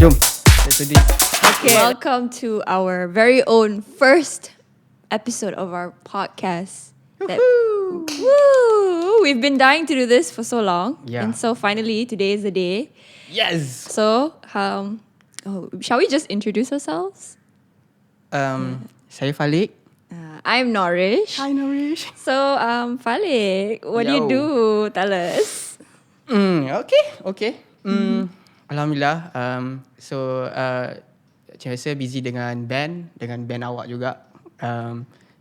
Jom. Let's do this. Okay. Welcome to our very own first episode of our podcast. We've been dying to do this for so long. Yeah. And so finally, today is the day. Yes. So, shall we just introduce ourselves? Saya Faliq. I'm Norish. Hi Norish. So, Faliq, what do you do? Tell us. Okay. Alhamdulillah. Macam biasa busy dengan band awak juga.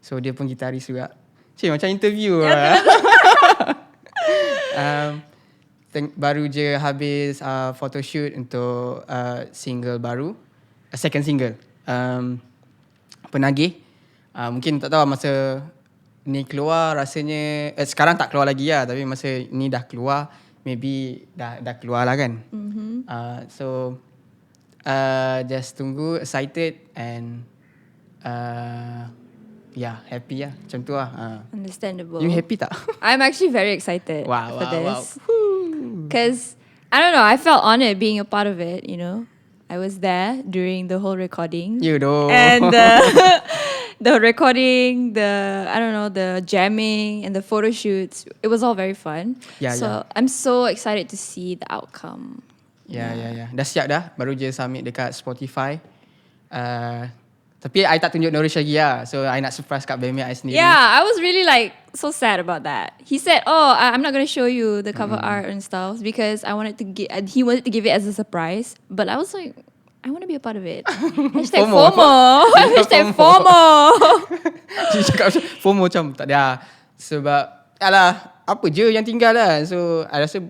So dia pun gitaris juga. Macam interview lah. Baru je habis photoshoot untuk single baru, second single. Penagih. Mungkin tak tahu masa ni keluar rasanya sekarang tak keluar lagi lah, tapi masa ni dah keluar, maybe dah keluar lah kan. Just tunggu, excited and happy lah. Macam tu lah. Understandable. You happy tak? I'm actually very excited for this. Wow. Because, I don't know, I felt honored being a part of it, you know. I was there during the whole recording. You know. And the recording, the jamming and the photo shoots, it was all very fun. So I'm so excited to see the outcome. Ya. Dah siap dah. Baru je submit dekat Spotify. Tapi I tak tunjuk Norish lagi lah. So I nak surprise kat bandmate I sendiri. Yeah, I was really so sad about that. He said, I'm not going to show you the cover art and stuff because he wanted to give it as a surprise. But I was like, I want to be a part of it. Hashtag FOMO. Hashtag FOMO. Dia cakap FOMO macam tak ada. Sebab apa je yang tinggal lah. So I rasa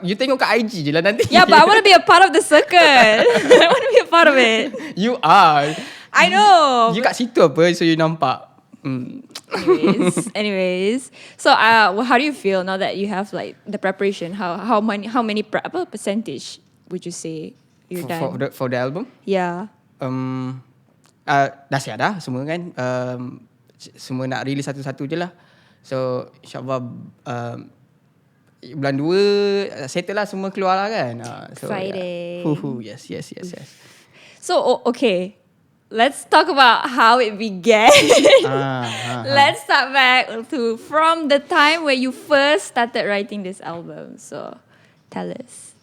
you tengok kat IG je lah nanti. Yeah, but I want to be a part of the circle. I want to be a part of it. You are. I know. You kat situ apa, so you nampak. Anyways. So how do you feel now that you have the preparation? How many percentage would you say you're done? For the album? Yeah. Dah siap dah semua kan. Semua nak release satu-satu je lah. So InsyaAllah bulan 2 settle lah, semua keluar lah kan. Friday. Yes. So okay, let's talk about how it began. Let's start back from the time where you first started writing this album. So tell us.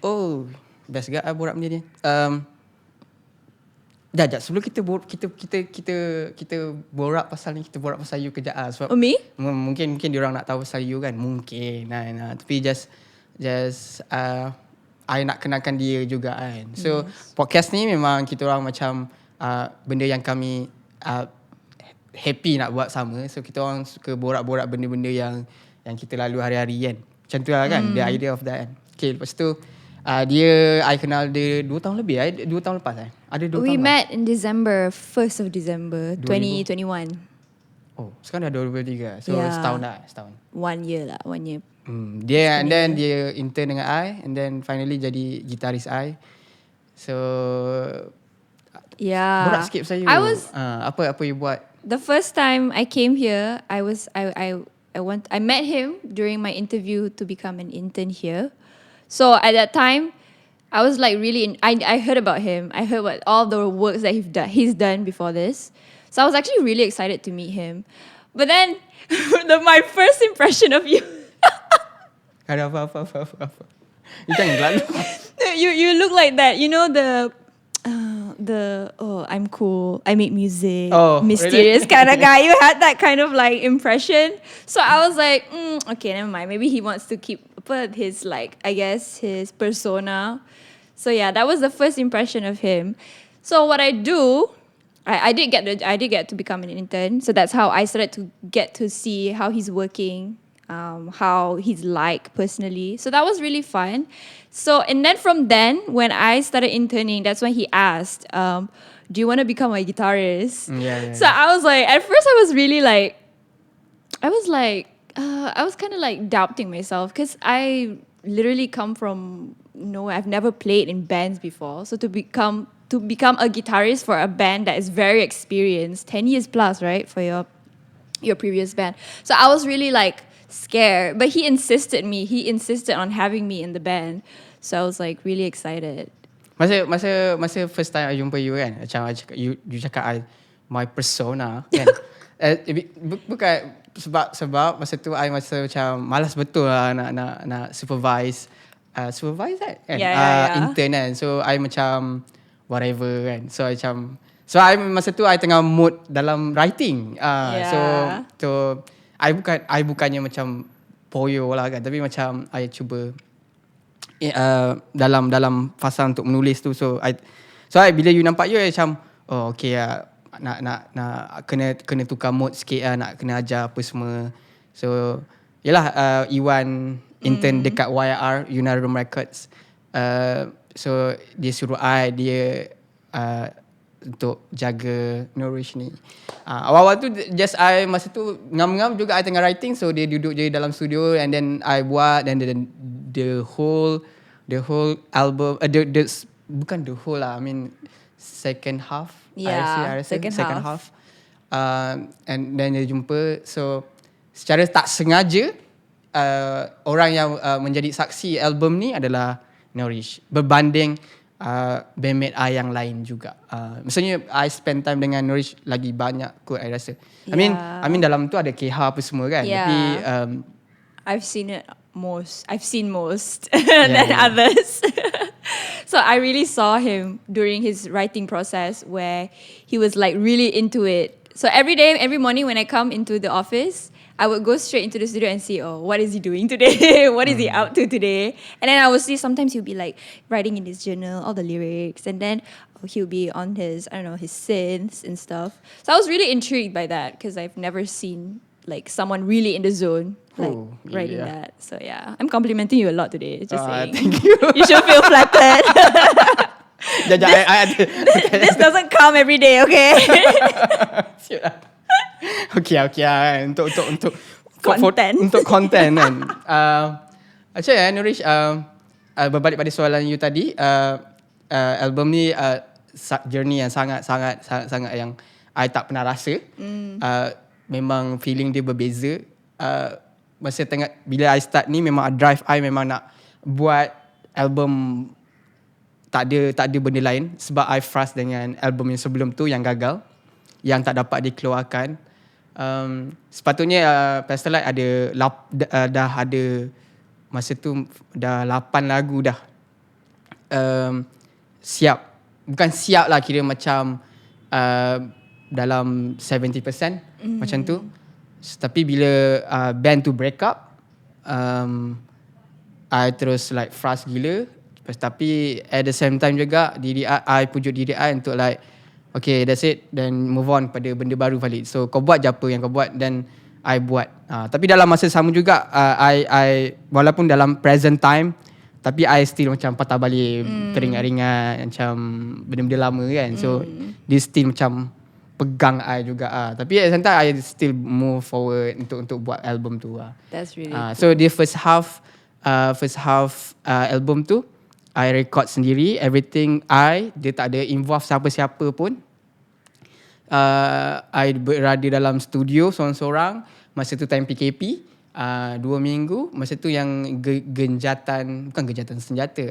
Oh, best gak borak benda ni. Jap, sebelum kita borak pasal ni, kita borak pasal you kejap lah. Sebab me? Mungkin diorang nak tahu pasal you kan. Mungkin. Tapi just I nak kenalkan dia juga kan. So podcast ni memang kita orang macam benda yang kami happy nak buat sama. So kita orang suka borak-borak benda-benda yang kita lalu hari-hari kan. Macam tu lah kan. The idea of that kan. Okay, lepas tu I kenal dia 2 tahun lebih 2 tahun lepas Ada 2 tahun. We met in December, 1st of December 2021. Oh, sekarang dah 2023. So setahun. 1 year. Dia and then dia intern dengan I, and then finally jadi gitaris I. So borak sikit pasal you. Apa you buat? The first time I came here, I met him during my interview to become an intern here. So at that time, I was really I heard about him. I heard about all the works that he's done before this. So I was actually really excited to meet him. But then my first impression of you Ada apa. You jangan gelak. you look like that. You know I'm cool, I make music, mysterious really? Kind of guy. You had that kind of impression. So I was like, okay, never mind. Maybe he wants to keep his his persona. So yeah, that was the first impression of him. So what I do, I did get to become an intern. So that's how I started to get to see how he's working, how he's personally. So that was really fun. So and then from then, when I started interning, that's when he asked, do you want to become a guitarist? Yeah. So I was like, at first I was really I was kind of doubting myself because I literally come from nowhere. I've never played in bands before. So to become a guitarist for a band that is very experienced, 10 years plus, right, for your previous band. So I was really scared, but he insisted on having me in the band. So I was like really excited. Masa first time I jumpa you kan, macam I cakap, you cakap my persona kan. Bukan sebab masa tu I masa macam malas betul lah nak supervise kan, intern kan. So I macam whatever kan. So I masa tu I tengah mood dalam writing. So I bukannya macam poyo lah kan, tapi macam I cuba dalam fasa untuk menulis tu. So I bila you nampak you, I macam okay nak kena tukar mood sikit lah, nak kena ajar apa semua. So yalah, Iwan intern dekat YR United Records. So dia suruh dia untuk jaga Norish ni. Awal-awal tu just I masa tu ngam-ngam juga, I tengah writing. So dia duduk je dalam studio and then I buat, and then the whole album, bukan the whole lah, I mean second half. I rasa second half. And then dia jumpa. So secara tak sengaja, orang yang menjadi saksi album ni adalah Norish berbanding bandmate I yang lain juga. Maksudnya I spend time dengan Norish lagi banyak kot, I rasa. I mean dalam tu ada KH apa semua kan. Tapi I've seen most than others. So I really saw him during his writing process where he was like really into it. So every morning when I come into the office, I would go straight into the studio and see, what is he doing today? What is he up to today? And then I would see sometimes he'll be like writing in his journal all the lyrics, and then he'll be on his synths and stuff. So I was really intrigued by that because I've never seen like someone really in the zone writing that. So yeah, I'm complimenting you a lot today. Just saying. Thank you. You should feel flattered. This doesn't come every day, okay? Okay untuk content. Untuk content kan. Actually Norish, berbalik pada soalan you tadi, album ni journey yang sangat yang I tak pernah rasa. Memang feeling dia berbeza. Masa bila I start ni, memang drive I memang nak buat album, tak ada benda lain. Sebab I frust dengan album yang sebelum tu yang gagal, yang tak dapat dikeluarkan. Sepatutnya Pastelite dah ada masa tu dah 8 lagu dah siap. Bukan siap lah, kira macam dalam 70% macam tu. Tapi bila band tu break up, I terus like frust gila. Tapi at the same time juga I pujuk diri I untuk like, okay, that's it, then move on pada benda baru Faliq. So kau buat je apa yang kau buat, dan I buat. Tapi dalam masa sama juga, I walaupun dalam present time, tapi I still macam patah balik, teringat-ingat macam benda-benda lama kan. So this still macam pegang I juga. Tapi at the same time I still move forward untuk buat album tu. That's really cool. So the first half album tu I record sendiri, everything dia tak ada involve siapa-siapa pun. I berada dalam studio seorang-seorang. Masa tu time PKP, 2 minggu. Masa tu yang bukan genjatan senjata,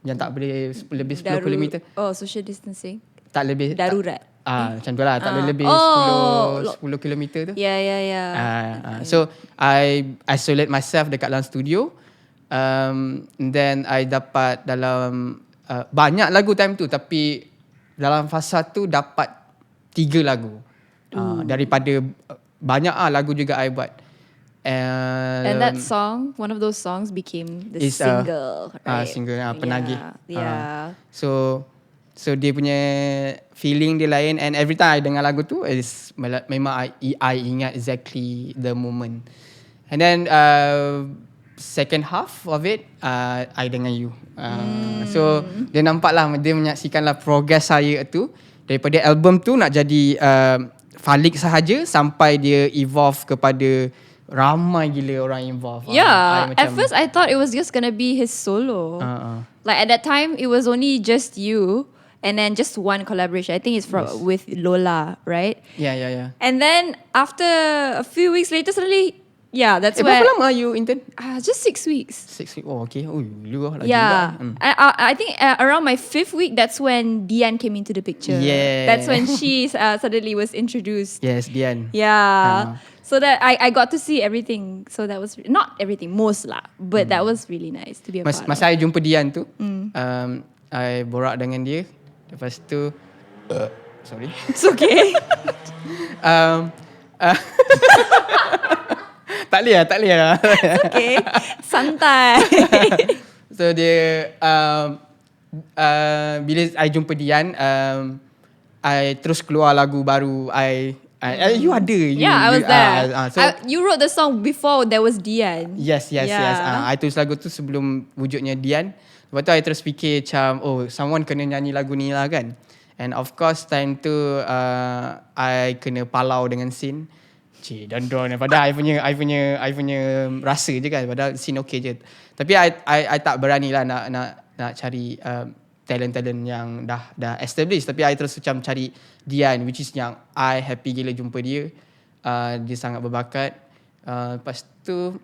yang tak boleh lebih 10 km. Social distancing. Tak lebih darurat. Macam tu lah, tak boleh lebih 10 km tu. So I isolate myself dekat dalam studio. Then I dapat dalam banyak lagu time tu, tapi dalam fasa tu dapat 3 lagu. Daripada banyak lagu juga I buat. And that song, one of those songs became the single, right? Single Penagih. So dia punya feeling dia lain, and every time I dengar lagu tu, memang I ingat exactly the moment. And then second half of it, I dengan you. So dia nampaklah, dia menyaksikanlah progress saya tu daripada album tu nak jadi Faliq sahaja sampai dia evolve kepada ramai gila orang involved. At first I thought it was just gonna be his solo. Like at that time it was only just you, and then just one collaboration. I think it's with Lola, right? Yeah. And then after a few weeks later, suddenly Yeah, that's Berapa where. lama you intern? Just 6 weeks. 6 weeks. Oh, okay. Oh, lu lah. Yeah, I think around my 5th week, that's when Dian came into the picture. Yeah. That's when she suddenly was introduced. Yes, Dian. Yeah. So that I got to see everything. So that was not everything, most lah, but that was really nice to be a part of. Masa I jumpa Dian tu, I borak dengan dia. Lepas tu, sorry. It's okay. Tak boleh lah. Okay, santai. So dia bila I jumpa Dian, I terus keluar lagu baru. You ada. I was there. You wrote the song before there was Dian. Yes. I tulis lagu tu sebelum wujudnya Dian. Lepas tu I terus fikir macam, someone kena nyanyi lagu ni lah kan. And of course time tu I kena palau dengan scene. Don. Padahal I punya rasa je kan. Padahal scene okay je. Tapi I tak berani lah nak cari talent-talent yang dah established. Tapi I terus macam cari Dian, which is yang I happy gila jumpa dia. Dia sangat berbakat. Lepas tu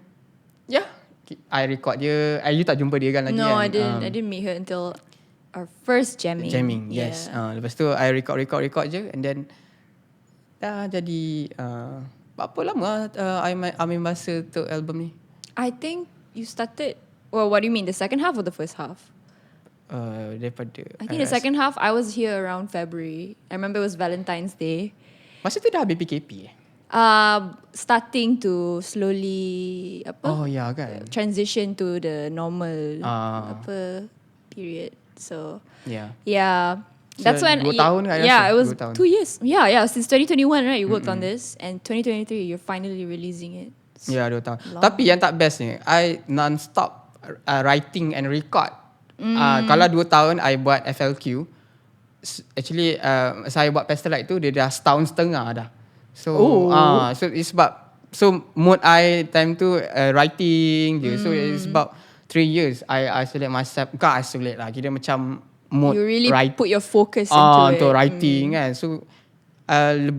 I record dia. You tak jumpa dia kan lagi? No, kan? I didn't meet her until our first jamming. Yes. Lepas tu I record je, and then dah jadi berapa lama ambil masa untuk album ni? I think you started. Well, what do you mean? The second half or the first half? Daripada I think the second half. I was here around February. I remember it was Valentine's Day. Masa tu dah habis PKP starting to slowly kan, transition to the normal period. So that's so, when 2 tahun kan? It was 2 years. Since 2021, right? You worked on this, and 2023 you're finally releasing it. 2 tahun. Tapi yang tak best ni, I non-stop writing and record. Kalau 2 tahun I buat FLQ, actually saya buat Pastelite tu dia dah setahun setengah dah. So so it's about, so mood I time tu writing je. So it's about 3 years I isolate myself. Bukan isolate lah, kira macam mood. You really put your focus into it. Untuk writing kan. So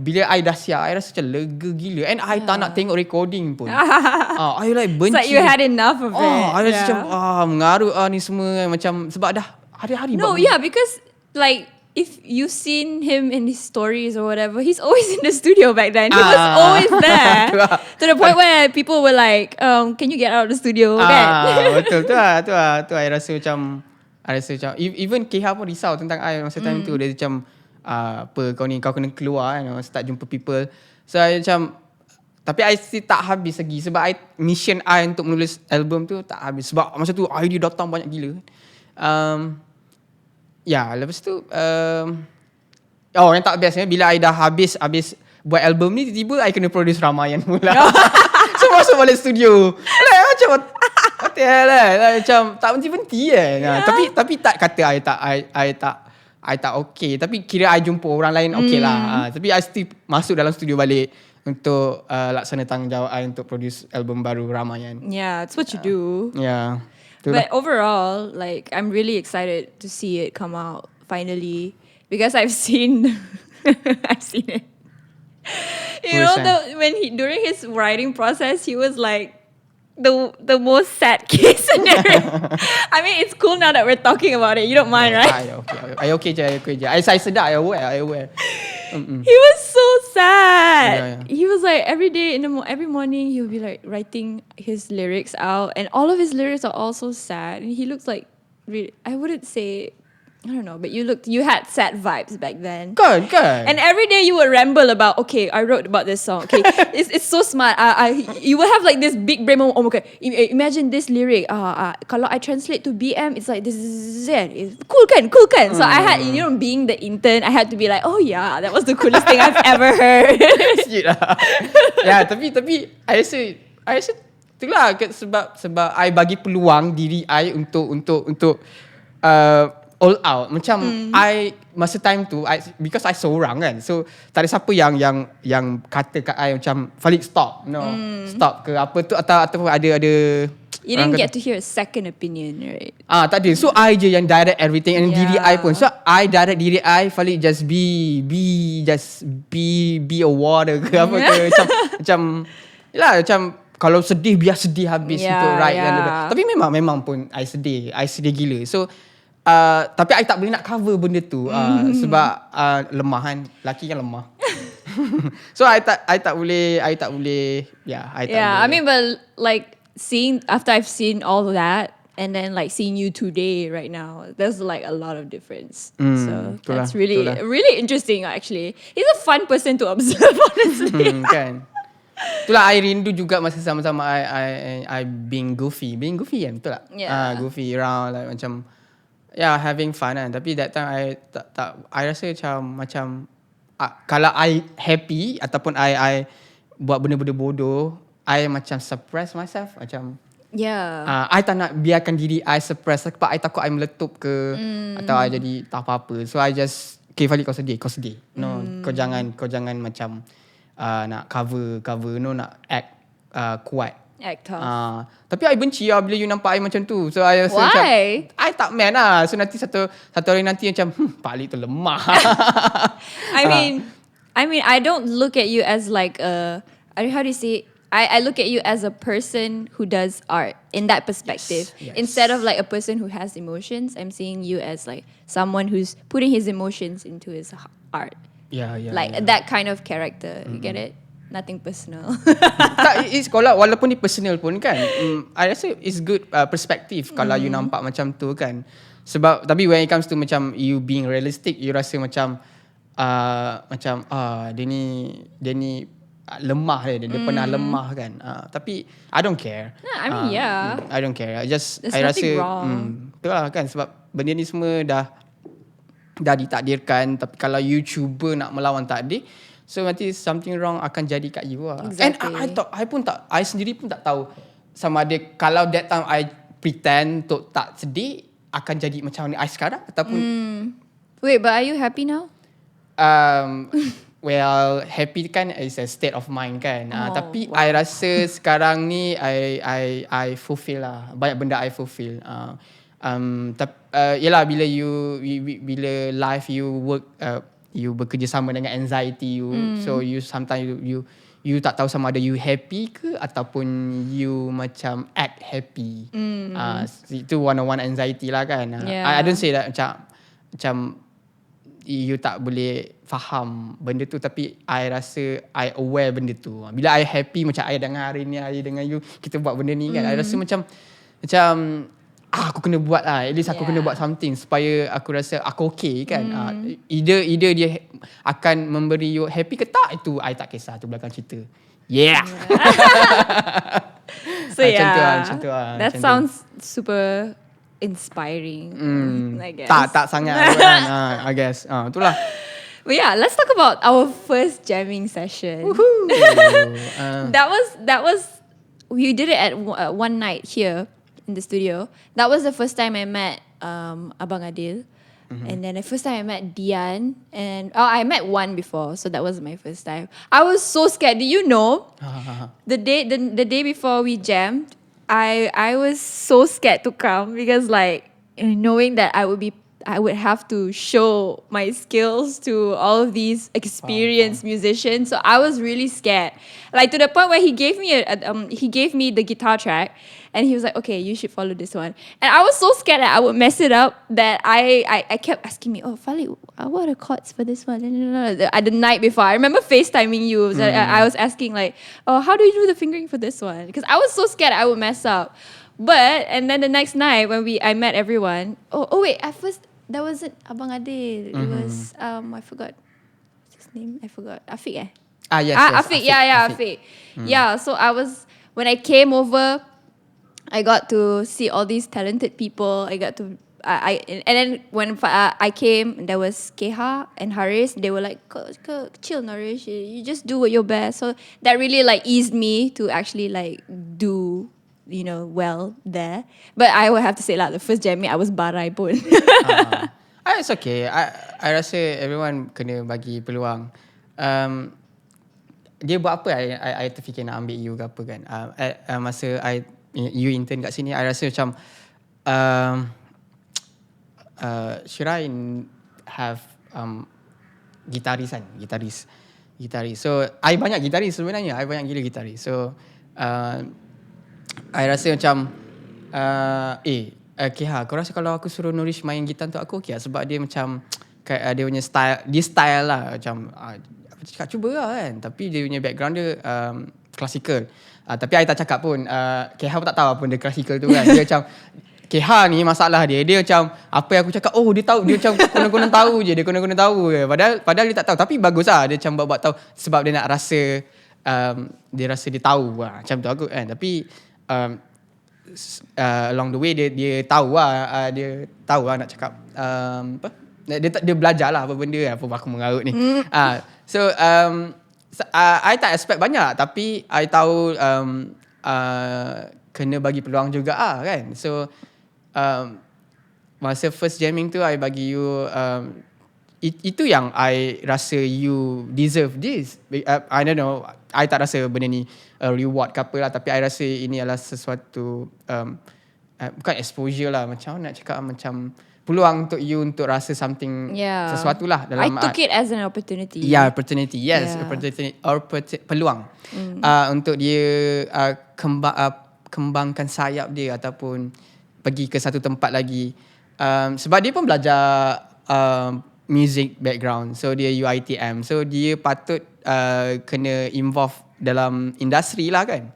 bila I dah siap, I rasa macam lega gila. And I tak nak tengok recording pun. I like benci. It's like you had enough of it. I rasa macam mengarut ni semua. Macam sebab dah hari-hari. No, because like if you've seen him in his stories or whatever, he's always in the studio back then. He was always there. To the point where people were like, can you get out of the studio? Betul tu lah. I rasa macam even KH pun risau tentang I masa time tu. Dia macam apa kau ni, kau kena keluar kan, start jumpa people. So I macam, tapi I still tak habis lagi. Sebab mission I untuk menulis album tu tak habis. Sebab masa tu idea datang banyak gila. Lepas tu yang tak best bila I dah habis buat album ni, tiba-tiba I kena produce Ramayan pula. So masuk balik studio. Macam what the hell lah. Macam tak berhenti kan. Tapi tak kata I tak okay. Tapi kira I jumpa orang lain okay lah. Tapi I still masuk dalam studio balik untuk laksana tanggungjawab I untuk produce album baru Ramayan. Yeah, it's what you do. Yeah. But overall, like, I'm really excited to see it come out finally, because I've seen it. You know, when during his writing process, he was like the most sad case scenario. I mean, it's cool now that we're talking about it. You don't mind, right? I okay je. I sedar, I aware. He was so sad. He was like every day every morning he would be like writing his lyrics out, and all of his lyrics are all so sad. And he looks like, I wouldn't say, I don't know, but you had sad vibes back then. Good. And every day you would ramble about, okay, I wrote about this song. Okay, it's so smart. You would have like this big brain moment. Oh, okay, imagine this lyric. Kalau I translate to BM, it's like this is cool kan. So I had, being the intern, I had to be like, oh yeah, that was the coolest thing I've ever heard. Shit lah. Tapi I rasa itulah sebab I bagi peluang diri I untuk all out. Macam I masa time tu because I seorang kan, so tak ada siapa yang kata kat I macam Faliq stop stop ke apa tu, atau ada you didn't get to hear a second opinion, right? Tak ada. So I je yang direct everything, and diri I pun, so I direct diri I, Faliq just be a water ke apa ke. Macam kalau sedih biar sedih habis untuk write kan. Yeah. Tapi memang pun I sedih gila. So tapi I tak boleh nak cover benda tu sebab lemah kan. Lelaki kan lemah. So I tak boleh I tak boleh. I mean, but like after I've seen all that and then like seeing you today right now, there's like a lot of difference. So that's really interesting actually. He's a fun person to observe, honestly. Kan. Itulah I rindu juga masa sama-sama I being goofy kan, betul tak? Yeah. Goofy around like macam having fun kan. Tapi that time I tak I rasa macam kalau I happy ataupun I buat benda-benda bodoh, I macam suppress myself macam I tak nak biarkan diri I suppress sebab I takut I meletup ke atau I jadi tak apa-apa. So I just Faliq kau sedih. No, kau jangan macam nak cover nak act kuat. Act tough. Tapi I benci bila you nampak I macam tu. So I rasa macam I tak man lah. So nanti satu hari nanti macam Faliq tu lemah. I mean I don't look at you as like how do you say, I look at you as a person who does art in that perspective. Yes. Instead of like a person who has emotions, I'm seeing you as like someone who's putting his emotions into his art. That kind of character. You get it? Nothing personal. It's kalau walaupun ni personal pun kan, I rasa it's good perspective kalau you nampak macam tu kan. Sebab tapi when it comes to macam you being realistic, you rasa macam dia ni lemah dia pernah lemah kan. Tapi I don't care. I mean I don't care. There's I rasa wrong. itulah kan sebab benda ni semua dah ditakdirkan. Tapi kalau you cuba nak melawan takdir, so nanti something wrong akan jadi kat you lah. Exactly. And I sendiri pun tak tahu sama ada kalau that time I pretend untuk tak sedih akan jadi macam ni I sekarang ataupun Wait, but are you happy now? Well, happy kan is a state of mind kan. Tapi I rasa sekarang ni I fulfill lah. Banyak benda I fulfill. Yelah bila bila life you work you bekerjasama dengan anxiety you. So you sometimes you tak tahu sama ada you happy ke ataupun you macam act happy. Itu one-on-one anxiety lah kan. I don't say that macam you tak boleh faham benda tu, tapi I rasa I aware benda tu. Bila I happy macam I dengan hari ni, I dengan you, kita buat benda ni kan, I rasa macam aku kena buat lah. At least aku kena buat something supaya aku rasa aku okay kan. Either dia akan memberi you happy ke tak, itu I tak kisah, tu belakang cerita. So macam tu lah. That sounds super inspiring. I guess. Tak sangat kan. I guess. Itulah. But yeah, let's talk about our first jamming session. That was we did it at one night here in the studio. That was the first time I met Abang Adil. And then the first time I met Dian, and I met one before, so that was my first time. I was so scared. Do you know? The day before we jammed, I was so scared to come because like knowing that I would have to show my skills to all of these experienced musicians. So I was really scared, like to the point where he gave me the guitar track, and he was like, "Okay, you should follow this one." And I was so scared that I would mess it up that I kept asking me, "Oh, Faliq, what are the chords for this one?" The night before, I remember FaceTiming you. I was asking like, "Oh, how do you do the fingering for this one?" Because I was so scared I would mess up. And then the next night when I met everyone. Oh wait, at first that wasn't Abang Adil. It was I forgot what's his name. I forgot. Afiq eh? Yes. Afiq. Afiq. Yeah. So when I came over, I got to see all these talented people. And then when I came, there was Keha and Haris. They were like, "Chill, Norish. You just do your best." So that really like eased me to actually like do well there. But I would have to say lah, the first jamming I was barai pun. It's okay. I rasa everyone kena bagi peluang. Dia buat apa I terfikir nak ambil you ke apa kan. Masa you intern kat sini, I rasa macam should I have gitaris. So I banyak gitaris sebenarnya. I banyak gila gitaris. So I rasa macam kau rasa kalau aku suruh Norish main gitar untuk aku okay lah? Sebab dia macam dia punya style lah macam aku cakap cuba lah kan, tapi dia punya background dia classical. Tapi I tak cakap pun KH pun tak tahu apa benda classical tu kan. Dia macam KH ni masalah dia macam apa yang aku cakap, dia tahu, dia macam konon-konon tahu je, dia konon-konon tahu je. Padahal dia tak tahu, tapi bagus lah dia macam buat tahu sebab dia nak rasa dia rasa dia tahu lah, macam tu aku kan. Tapi along the way dia tahu lah, nak cakap apa, dia belajar lah apa benda apa aku mengarut ni. So I tak expect banyak, tapi I tahu kena bagi peluang juga kan. So masa first jamming tu I bagi you itu yang I rasa you deserve this. I don't know, I tak rasa benda ni reward ke apa lah, tapi I rasa ini adalah sesuatu bukan exposure lah, macam nak cakap, macam peluang untuk you untuk rasa something, sesuatu lah dalam I took it as an opportunity. Opportunity, yes. Peluang untuk dia kembangkan sayap dia ataupun pergi ke satu tempat lagi. Sebab dia pun belajar music background, so dia UiTM, so dia patut kena involve dalam industri lah kan.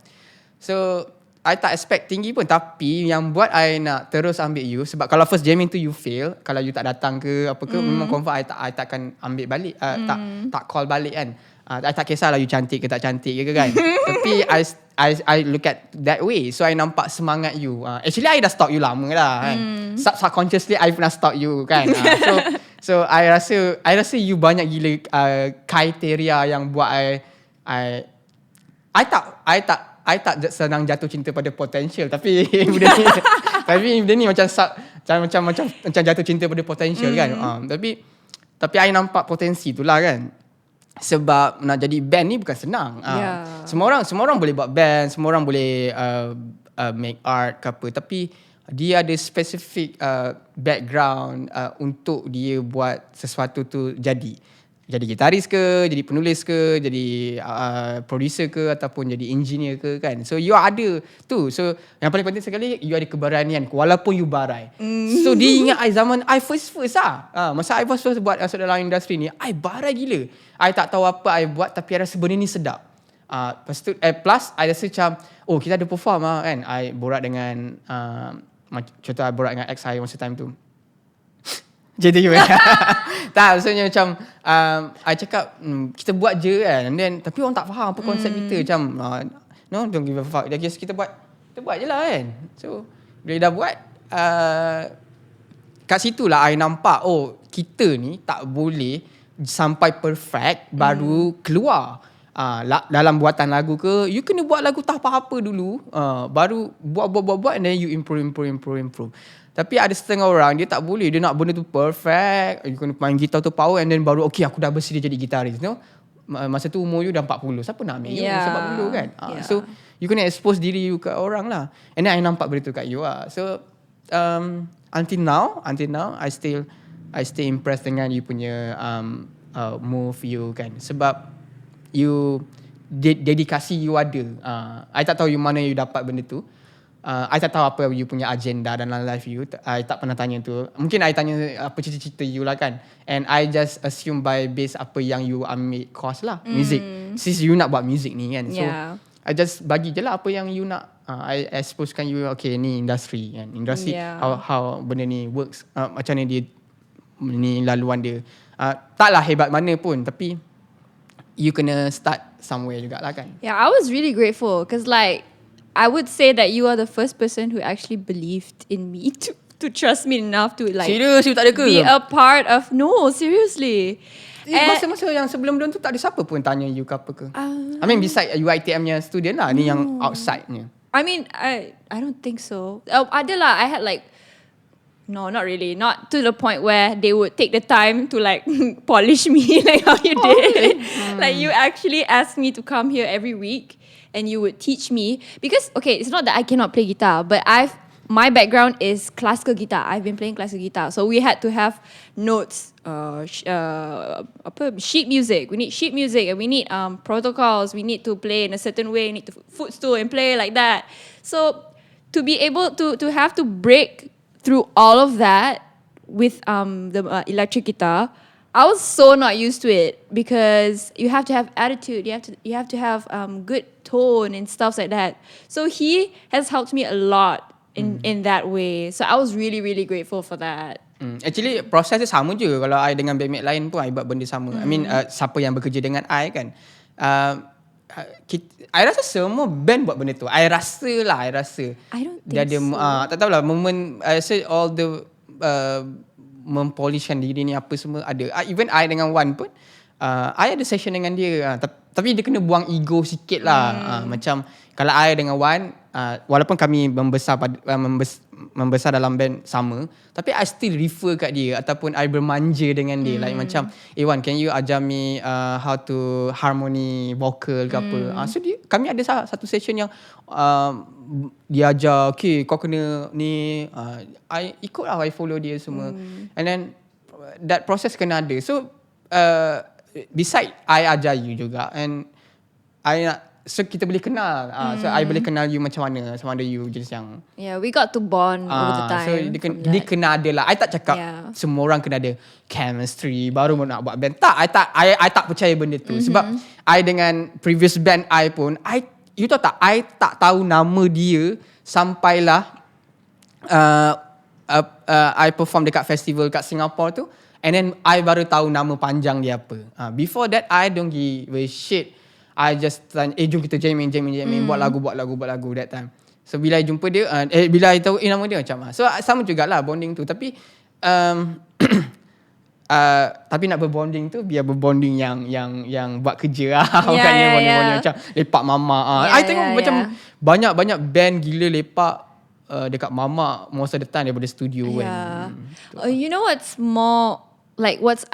So I tak expect tinggi pun, tapi yang buat I nak terus ambil you, sebab kalau first jamming tu you fail, kalau you tak datang ke apa ke, memang confirm I takkan ambil balik, tak call balik kan. I tak kisahlah you cantik ke tak cantik ke kan. Tapi I look at that way, so I nampak semangat you. Actually I dah stalk you lama lah kan. Subconsciously I pernah stalk you kan. So I rasa you banyak gila kriteria yang buat I tak senang jatuh cinta pada potential, tapi benda ni macam jatuh cinta pada potential kan. Tapi I nampak potensi tu lah kan. Sebab nak jadi band ni bukan senang. Semua orang boleh buat band, semua orang boleh make art ke apa, tapi dia ada specific background untuk dia buat sesuatu tu jadi gitaris ke, jadi penulis ke, jadi producer ke, ataupun jadi engineer ke kan. So you ada tu. So yang paling penting sekali, you ada keberanian walaupun you barai. So dia ingat I zaman I first lah. Masa I first buat masuk dalam industri ni, I barai gila. I tak tahu apa I buat, tapi I rasa benda ni sedap. Plus I rasa macam kita ada perform kan. I borak dengan contoh I borak dengan ex I masa time tu. Jadi tak, maksudnya macam I cakap kita buat je kan, and then tapi orang tak faham apa konsep kita, macam no, don't give a fuck, kita buat je lah kan. So bila dah buat kat situlah I nampak kita ni tak boleh sampai perfect baru keluar. Dalam buatan lagu ke, you kena buat lagu tak apa-apa dulu, baru buat and then you improve. Tapi ada setengah orang dia tak boleh, dia nak benda tu perfect, you kena main gitar tu power, and then baru aku dah bersedia jadi gitaris. Masa tu umur you dah 40, siapa nak ambil you sebab dulu kan. So you kena expose diri you kat orang lah, and then I nampak benda tu kat you lah. So until now I still impressed dengan you punya move you kan, sebab you dedikasi you ada. I tak tahu you mana you dapat benda tu. I tak tahu apa you punya agenda dalam life you. I tak pernah tanya tu. Mungkin I tanya apa cita-cita you lah kan. And I just assume by base apa yang you ambil course lah, music. Since you nak buat music ni kan. So I just bagi je lah apa yang you nak. I exposekan you, okay ni industri kan. Industri how benda ni works. Macam ni dia, ni laluan dia. Taklah hebat mana pun, tapi you kena start somewhere jugalah kan. Yeah, I was really grateful because like I would say that you are the first person who actually believed in me to trust me enough to like serius, you tak ada ke? Be a part of, no, seriously. Masa-masa yang sebelum-belum tu tak ada siapa pun tanya you ke apa ke? I mean beside UiTM-nya student lah, ni yang outside-nya. I mean, I don't think so. Ada lah, I had like, no, not really. Not to the point where they would take the time to like polish me like how you did. Like you actually asked me to come here every week and you would teach me. Because, okay, it's not that I cannot play guitar, but I've my background is classical guitar. I've been playing classical guitar, so we had to have notes, sheet music. We need sheet music, and we need protocols. We need to play in a certain way. We need to footstool and play like that. So to be able to have to break through all of that with the electric guitar, I was so not used to it, because you have to have attitude. You have to have good tone and stuff like that. So he has helped me a lot in that way. So I was really, really grateful for that. Actually proses dia sama je. Kalau I dengan bandmate lain pun I buat benda sama. I mean siapa yang bekerja dengan I kan, I rasa semua band buat benda tu. I rasa I don't think dia ada so. tak tahulah, moment I say all the mempolishkan diri ni apa semua ada. Even I dengan Wan pun I ada session dengan dia, tapi dia kena buang ego sikit lah. Macam kalau I dengan Wan, walaupun kami membesar dalam band sama, tapi I still refer kat dia ataupun I bermanja dengan dia. Like macam, Wan, can you ajar me how to harmony vocal ke apa. So kami ada satu session yang dia ajar, okay kau kena ni, I ikut lah, I follow dia semua. And then that process kena ada. So beside I ajar you juga, and I nak, so kita boleh kenal. So I boleh kenal you macam mana, sama ada you jenis yang we got to bond over the time. So dia kena ada lah. I tak cakap semua orang kena ada chemistry baru nak buat band. I tak percaya benda tu. Sebab I dengan previous band I pun, you tahu tak, I tak tahu nama dia sampailah I perform dekat festival kat Singapore tu, and then I baru tahu nama panjang dia apa. Before that I don't give a shit. I just tanya, jom kita jamming, buat lagu that time. So bila I jumpa dia, bila I tahu nama dia macam, so sama jugalah bonding tu. Tapi tapi nak berbonding tu biar berbonding yang buat kerja lah. Bukannya bonding macam lepak mamak. I tengok macam banyak band gila lepak dekat mamak most of the time daripada studio kan. You know what's more like what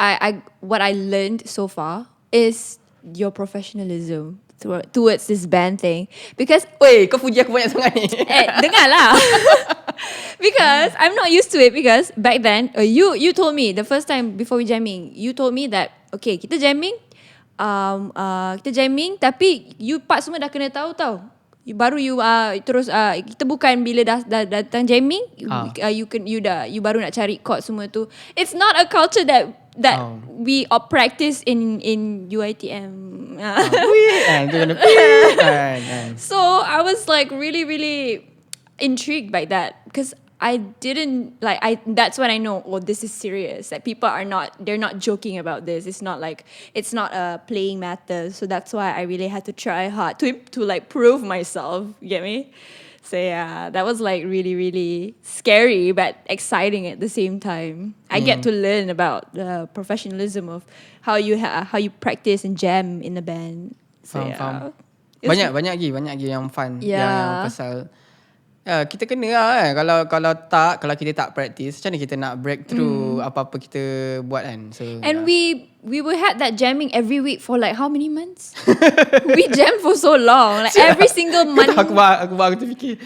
I learned so far is your professionalism towards this band thing. Because kau puji aku banyak sangat ni. Dengarlah. Because I'm not used to it, because back then you told me the first time before we jamming, you told me that okay, kita jamming tapi you part semua dah kena tahu tau. Baru you terus kita bukan bila dah datang jamming you baru nak cari chord semua tu. It's not a culture that we practice in UiTM. So I was like really, really intrigued by that, because I didn't like that's when I know, this is serious. That people they're not joking about this. It's not a playing matter. So that's why I really had to try hard to like prove myself. You get me? So yeah, that was like really, really scary but exciting at the same time. I get to learn about the professionalism of how you practice and jam in the band. So faham. Banyak lagi yang fun, yang pasal kita kena lah kan. Kalau kita tak practice, macam mana kita nak break through apa-apa kita buat kan. So and we had that jamming every week for like how many months? We jammed for so long, like every single month. Aku terfikir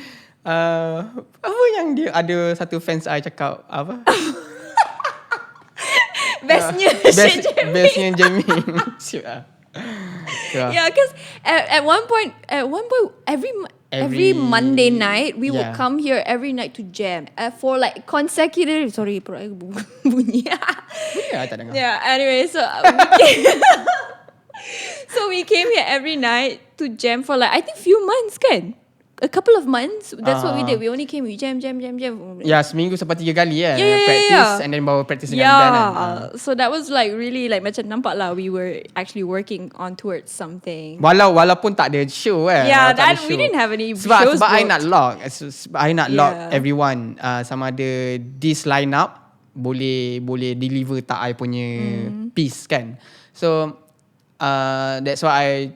apa yang dia ada satu fans I cakap apa? Bestnya jamming. Siap lah. Yeah, because at one point every Monday night we would come here every night to jam for like consecutive. Sorry, bunyi. Tak dengar. Yeah. Anyway, so we came here every night to jam for like I think few months kan. A couple of months. That's what we did. We only came, we jam. Ya, seminggu sampai 3 kali practice and then bawa practice dengan band kan. So that was like really like macam nampak lah we were actually working on towards something. Walaupun tak ada show Yeah, we didn't have any shows. Sebab I nak lock. Everyone sama ada this line up boleh deliver tak I punya piece kan. So that's why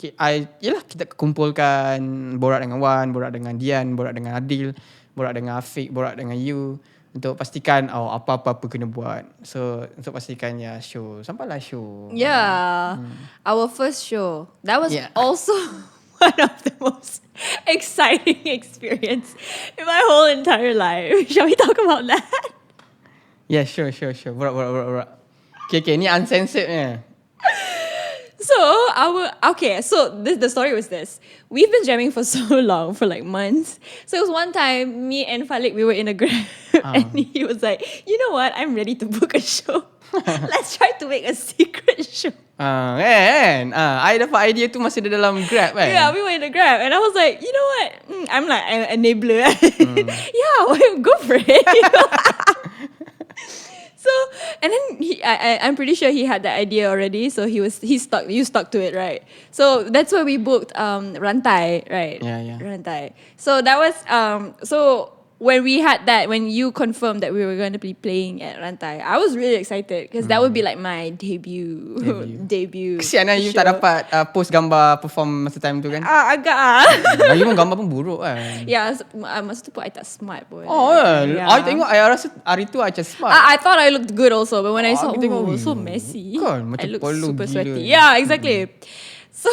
kita kumpulkan Borak dengan Wan, Borak dengan Dian, Borak dengan Adil, Borak dengan Afiq, Borak dengan you, untuk pastikan apa-apa kena buat. So untuk pastikan show, sampailah show. Our first show, that was also one of the most exciting experience in my whole entire life. Shall we talk about that? Yeah, sure. Borak. Okay, ni uncensored ni. So the story was this. We've been jamming for so long, for like months. So it was one time, me and Faliq, we were in a Grab, and he was like, you know what? I'm ready to book a show. Let's try to make a secret show. I dapat idea tu masa dia dalam Grab kan. Yeah, we were in a Grab, and I was like, you know what? I'm like an enabler. Yeah, well, go for it. So, and then I'm pretty sure he had the idea already. So you stuck to it, right? So that's where we booked Rantai, right? Yeah. Rantai. So that was so when we had that, when you confirmed that we were going to be playing at Rantai, I was really excited because that would be like my debut. Kesian lah you tak dapat post gambar perform masa time tu kan. Agak. Lagi pun gambar pun buruk kan. Yeah, masa tu pun I tak smart pun. I tengok, I rasa hari tu I macam smart. I thought I looked good also, but when I saw, it was so messy. Kan, I macam looked polo super gila. sweaty. Yeah, exactly. So,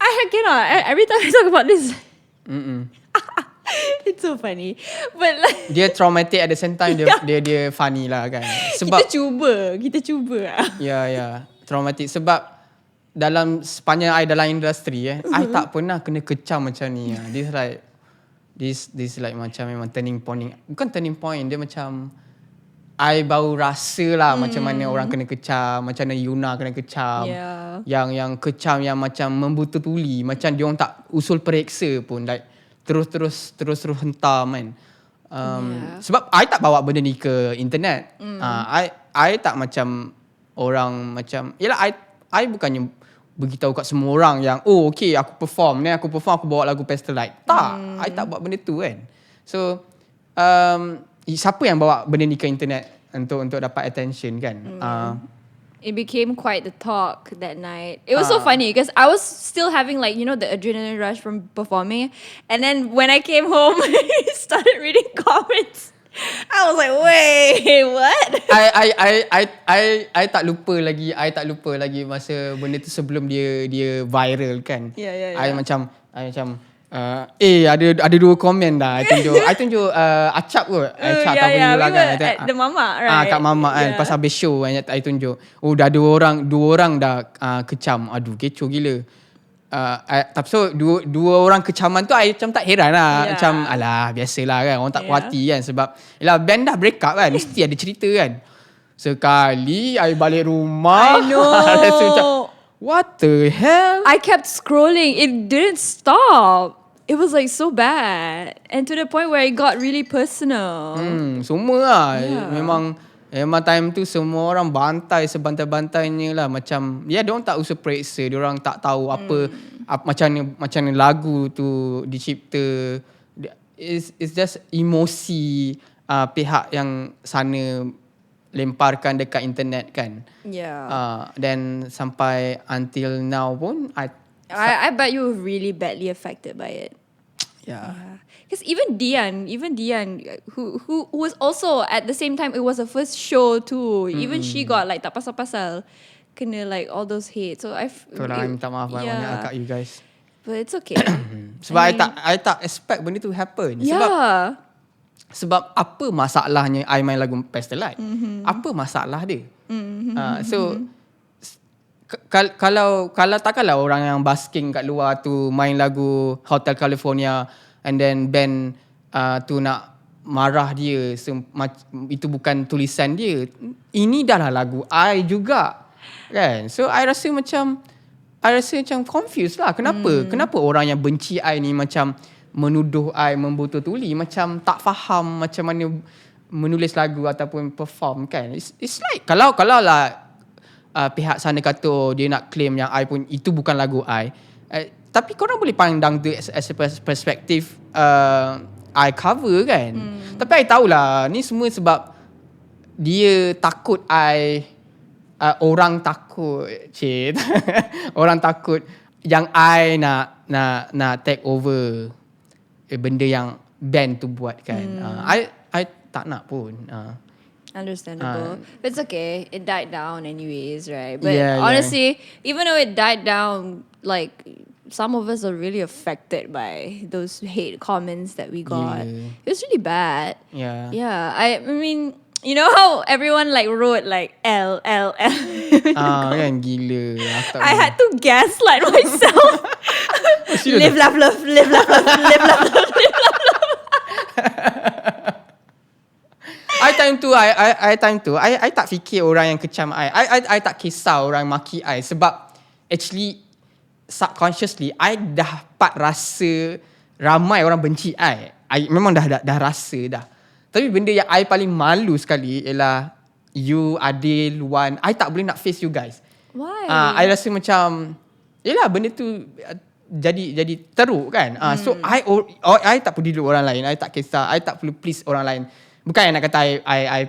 I cannot. Every time I talk about this, it's so funny. But like, dia traumatic at the same time, dia funny lah kan. Sebab kita cuba. Ya, traumatic sebab dalam sepanjang I dalam industri I tak pernah kena kecam macam ni. This like macam memang turning point. Bukan turning point, dia macam I baru rasa lah macam mana orang kena kecam, macam mana Yuna kena kecam. Yeah. Yang kecam yang macam membuta tuli, macam diorang tak usul periksa pun, like terus hentam kan. Sebab I tak bawa benda ni ke internet. I tak macam orang macam, yelah I bukannya beritahu kat semua orang yang okay aku perform aku bawa lagu Pastelite. Tak, I tak buat benda tu kan. So siapa yang bawa benda ni ke internet untuk dapat attention kan. It became quite the talk that night. It was so funny because I was still having like, you know, the adrenaline rush from performing. And then when I came home, I started reading comments. I was like, wait, what? I tak lupa lagi masa benda tu sebelum dia viral kan. Yeah. I macam ada dua komen dah. I tunjuk Acap kot. Acap tak boleh we lah were kan. at the Mamak, right? Kat Mamak kan. Pas habis show I tunjuk. Dah dua orang dah kecam. Aduh, kecoh gila. Tapi so dua orang kecaman tu I macam tak heran lah. Macam alah biasalah kan. Orang tak puas hati kan. Sebab yelah band dah break up kan. Mesti ada cerita kan. Sekali I balik rumah. I know. Rasa macam, what the hell? I kept scrolling. It didn't stop. It was like so bad. And to the point where it got really personal. Semua lah. Memang time tu semua orang bantai sebantai-bantainya lah. Macam diorang tak usah periksa. Diorang tak tahu apa macam mana lagu tu dicipta. It's just emosi pihak yang sana lemparkan dekat internet kan. Then sampai until now pun I bet you were really badly affected by it. Yeah. Because even Dian, who was also at the same time, it was her first show too. Even she got like tak pasal-pasal kena like all those hate. So I minta maaf banyak kat you guys. But it's okay. Sebab I tak expect benda tu happen. Sebab apa masalahnya I main lagu Pastelite? Apa masalah dia? So kalau takkanlah orang yang basking kat luar tu main lagu Hotel California and then band tu nak marah dia, itu bukan tulisan dia. Ini dah lah lagu I juga kan. So I rasa macam confused lah. Kenapa orang yang benci I ni macam menuduh I membuta tuli, macam tak faham macam mana menulis lagu ataupun perform kan. It's like kalau lah pihak sana kata dia nak claim yang I pun itu bukan lagu I, tapi korang boleh pandang tu as a perspektif I cover kan. Tapi I tahulah ni semua sebab dia takut orang takut orang takut yang I nak take over benda yang band tu buat kan. I tak nak pun. Understandable. But it's okay. It died down anyways, right? But honestly, even though it died down, like some of us are really affected by those hate comments that we got. Gila. It was really bad. Yeah. Yeah, I mean, you know how everyone like wrote like L L L. Kan gila. I had to gaslight myself. Live, laugh, love, live, laugh, love, live, laugh, love, live, laugh, love. Time tu I tak fikir orang yang kecam I tak kisah orang maki I sebab actually subconsciously I dapat rasa ramai orang benci I memang dah rasa dah. Tapi benda yang I paling malu sekali ialah you, Adil, Wan, I tak boleh nak face you guys. Why? I rasa macam yelah benda tu jadi teruk kan. So I tak peduli orang lain, I tak kisah, I tak perlu please orang lain. Bukan yang nak kata I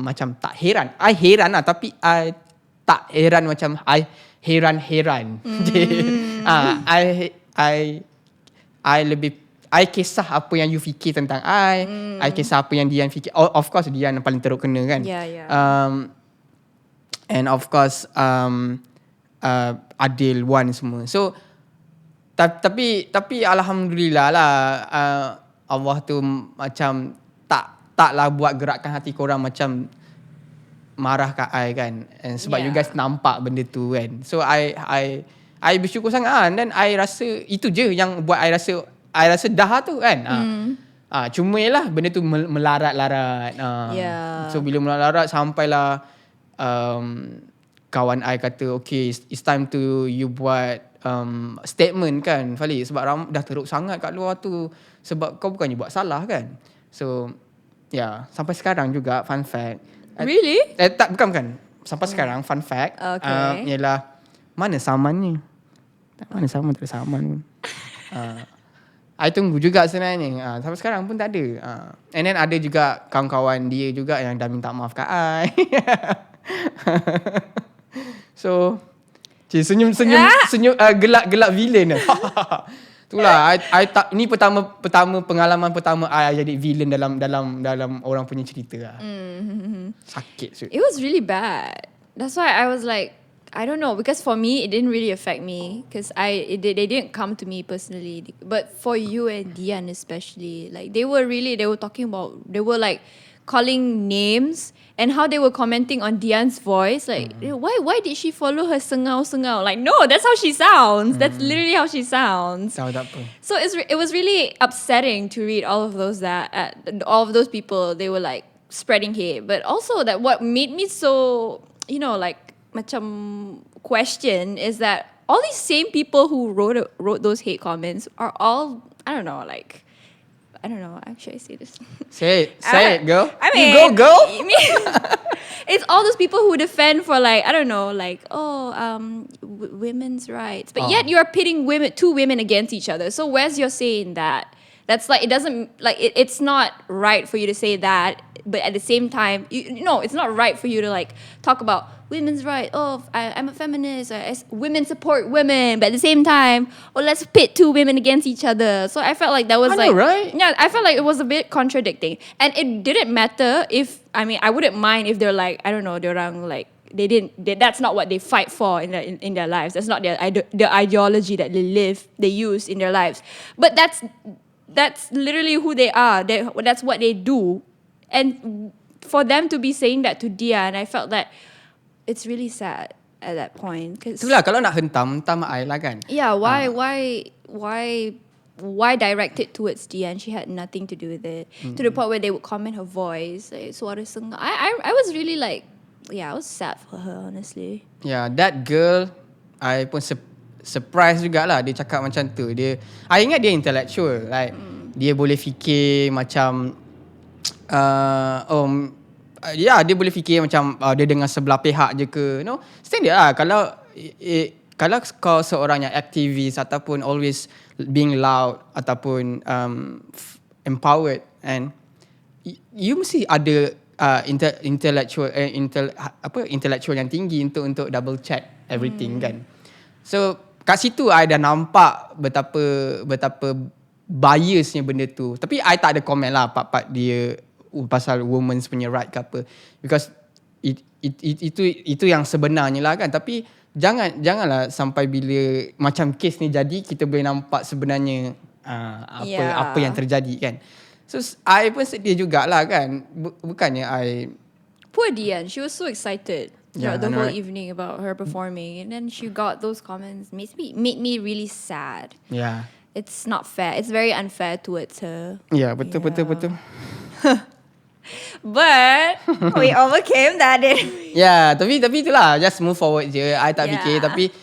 macam tak heran. I heran lah tapi I tak heran macam I heran-heran. I lebih I kisah apa yang you fikir tentang I kisah apa yang Dian fikir. Of course Dian yang paling teruk kena kan. And of course Adil, Wan semua. So tapi alhamdulillah lah Allah tu macam taklah buat gerakan hati korang macam marah kat I kan. And sebab you guys nampak benda tu kan. So I bersyukur sangat kan. Dan I rasa itu je yang buat I rasa dah tu kan. Cuma lah benda tu melarat-larat. So bila melarat sampailah kawan I kata okay, it's time to you buat statement kan Faliq, sebab dah teruk sangat kat luar tu, sebab kau bukannya buat salah kan. So sampai sekarang juga fun fact. Really? Bukan. Sampai sekarang fun fact ialah mana saman ni? Mana saman, tak ada saman pun. I tunggu juga sebenarnya. Sampai sekarang pun tak ada. And then ada juga kawan-kawan dia juga yang dah minta maaf kat I. So senyum gelak villain. Itulah I tak, ni pertama pengalaman pertama I jadi villain dalam orang punya cerita. Sakit. It was really bad. That's why I was like, I don't know, because for me it didn't really affect me because they didn't come to me personally, but for you and Dian especially, like they were talking about, they were like calling names and how they were commenting on Dian's voice, like why did she follow her sengau. Like no, that's how she sounds. That's literally how she sounds. So it was really upsetting to read all of those people, they were like spreading hate. But also that what made me so, like macam question is that all these same people who wrote those hate comments are all, I don't know, should I say this? Say it, girl. I mean, you go. It's all those people who defend for like, I don't know, like, women's rights. But yet you're pitting two women against each other. So where's your say in that? That's like, it doesn't, like, it's not right for you to say that. But at the same time, it's not right for you to like talk about women's rights. I'm a feminist. Women support women. But at the same time, let's pit two women against each other. So I felt like that was right? Yeah, I felt like it was a bit contradicting. And it didn't matter if, I wouldn't mind if they're like, I don't know, they're like, that's not what they fight for in their lives. That's not their ideology that they use in their lives. But that's literally who they are. That's what they do. And for them to be saying that to Dian, I felt that it's really sad at that point. Itulah kalau nak hentam I lah kan. Yeah, why direct it towards Dian? She had nothing to do with it. To the point where they would comment her voice. Like, suara sengau. I was really like, I was sad for her, honestly. Yeah, that girl, I pun surprise jugalah dia cakap macam tu. I ingat dia intellectual. Like, dia boleh fikir macam dia boleh fikir macam dia dengan sebelah pihak je ke, standard lah. Kalau kau seorang yang aktivis ataupun always being loud ataupun empowered, and you mesti ada intellectual yang tinggi untuk double check everything kan. So kat situ I dah nampak betapa biasnya benda tu. Tapi I tak ada komen lah part dia pasal women's punya right ke apa, because itu yang sebenarnya lah kan. Tapi janganlah sampai bila macam kes ni jadi kita boleh nampak sebenarnya apa yang terjadi kan. So I pun sedih jugalah kan. Bukannya I poor Dian, she was so excited throughout the whole right. evening about her performing, and then she got those comments made me really sad. Yeah. It's not fair. It's very unfair towards her. Yeah, betul. But we overcame that. Yeah, tapi itulah, just move forward je. I tak fikir, tapi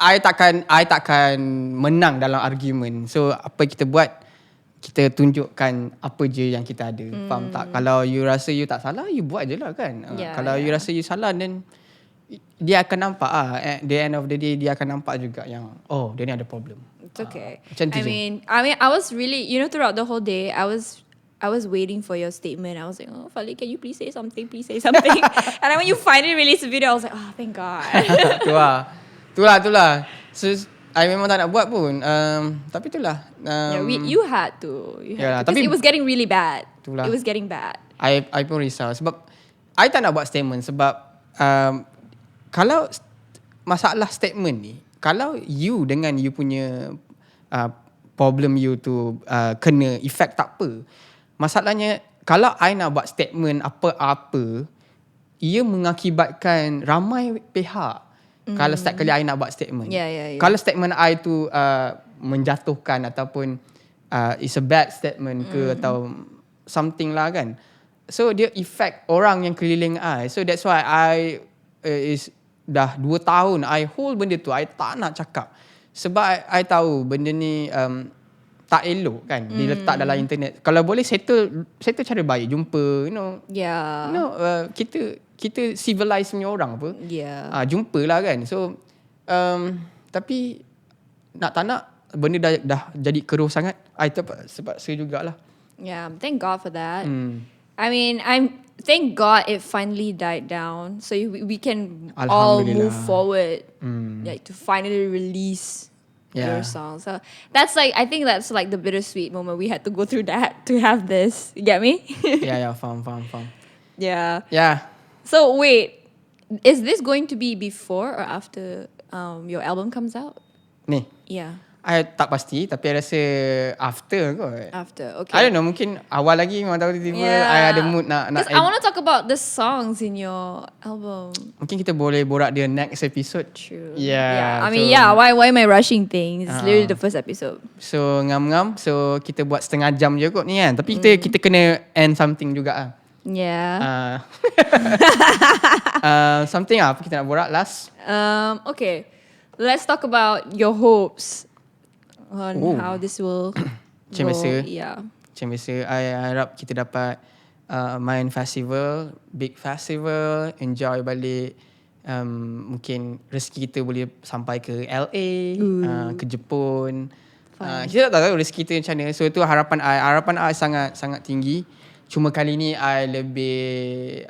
I takkan menang dalam argument. So apa kita buat, kita tunjukkan apa je yang kita ada. Faham tak? Kalau you rasa you tak salah, you buat je lah kan. Kalau you rasa you salah, then dia akan nampak at the end of the day, dia akan nampak juga yang dia ni ada problem. It's okay. Macam tu je. I mean I was really, throughout the whole day I was waiting for your statement. I was like, Faliq, can you please say something? And then when you finally released the video, I was like, thank God. Itulah. So I memang tak nak buat pun. Tapi itulah. You had to. Because tapi it was getting really bad. Itulah. It was getting bad. I pun risau sebab I tak nak buat statement sebab kalau masalah statement ni, kalau you dengan you punya problem you tu kena effect, tak apa. Masalahnya kalau I nak buat statement apa-apa, ia mengakibatkan ramai pihak. Kalau setiap kali I nak buat statement. Yeah. Kalau statement I tu menjatuhkan ataupun it's a bad statement ke atau something lah kan. So dia effect orang yang keliling I. So that's why I dah 2 tahun I hold benda tu. I tak nak cakap. Sebab I tahu benda ni tak elok kan diletak dalam internet. Kalau boleh settle cara baik, jumpa, Yeah. Kita civilized punya orang apa. Yeah. Jumpalah kan. So tapi tak nak benda dah jadi keruh sangat. I terpaksa jugalah. Yeah, thank God for that. I mean, thank God it finally died down, so we can all move forward, like to finally release your song. So that's like, I think that's like the bittersweet moment. We had to go through that to have this. You get me? Yeah, faham. Yeah. Yeah. So wait, is this going to be before or after your album comes out? Ni. Yeah. I tak pasti, tapi I rasa after kot. After, okay. I don't know, mungkin awal lagi memang tahu tiba-tiba I ada mood nak. I want to talk about the songs in your album. Mungkin kita boleh borak dia next episode. True. Yeah. I mean, why am I rushing things? It's literally the first episode. So ngam-ngam, so kita buat setengah jam je kot ni kan. Tapi kita kena end something juga ah. Yeah. Something apa kita nak borak last? Okay. Let's talk about your hopes on how this will Macam biasa. Yeah. Macam biasa, I harap kita dapat main festival, big festival, enjoy balik. Mungkin rezeki kita boleh sampai ke LA, ke Jepun. Kita tak tahu rezeki kita macam mana. So itu harapan I sangat tinggi. Cuma kali ni I lebih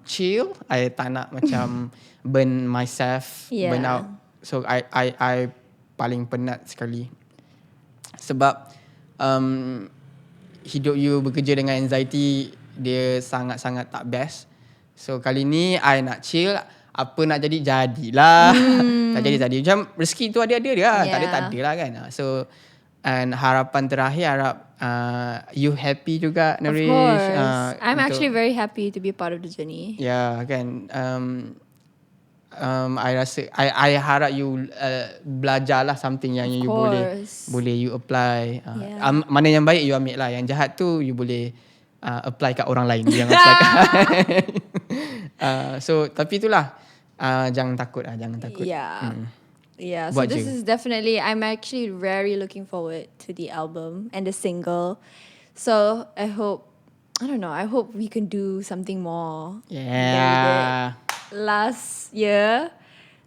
chill. I tak nak macam burn myself, burn out. So I paling penat sekali. Sebab hidup you bekerja dengan anxiety, dia sangat-sangat tak best. So kali ni I nak chill. Apa nak jadilah. Tak jadi. Macam rezeki tu ada dia lah. Tak ada lah kan. So and harapan terakhir, harap you happy juga, Norish. Of course. I'm actually very happy to be a part of the journey. Yeah, kan. I rasa I harap you belajarlah something yang you boleh you apply. Mana yang baik you ambil lah. Yang jahat tu you boleh apply kat orang lain. Jangan apply kat so tapi itulah, jangan takut. Yeah, so this is definitely, I'm actually very looking forward to the album and the single. So I hope we can do something more. Yeah. Last year,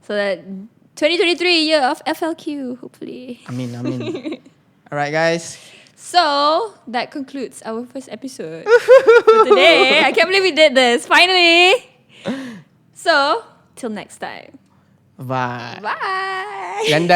so that 2023 year of FLQ, hopefully. Amin. Alright guys. So that concludes our first episode for today. I can't believe we did this finally. So till next time. Bye. Bye.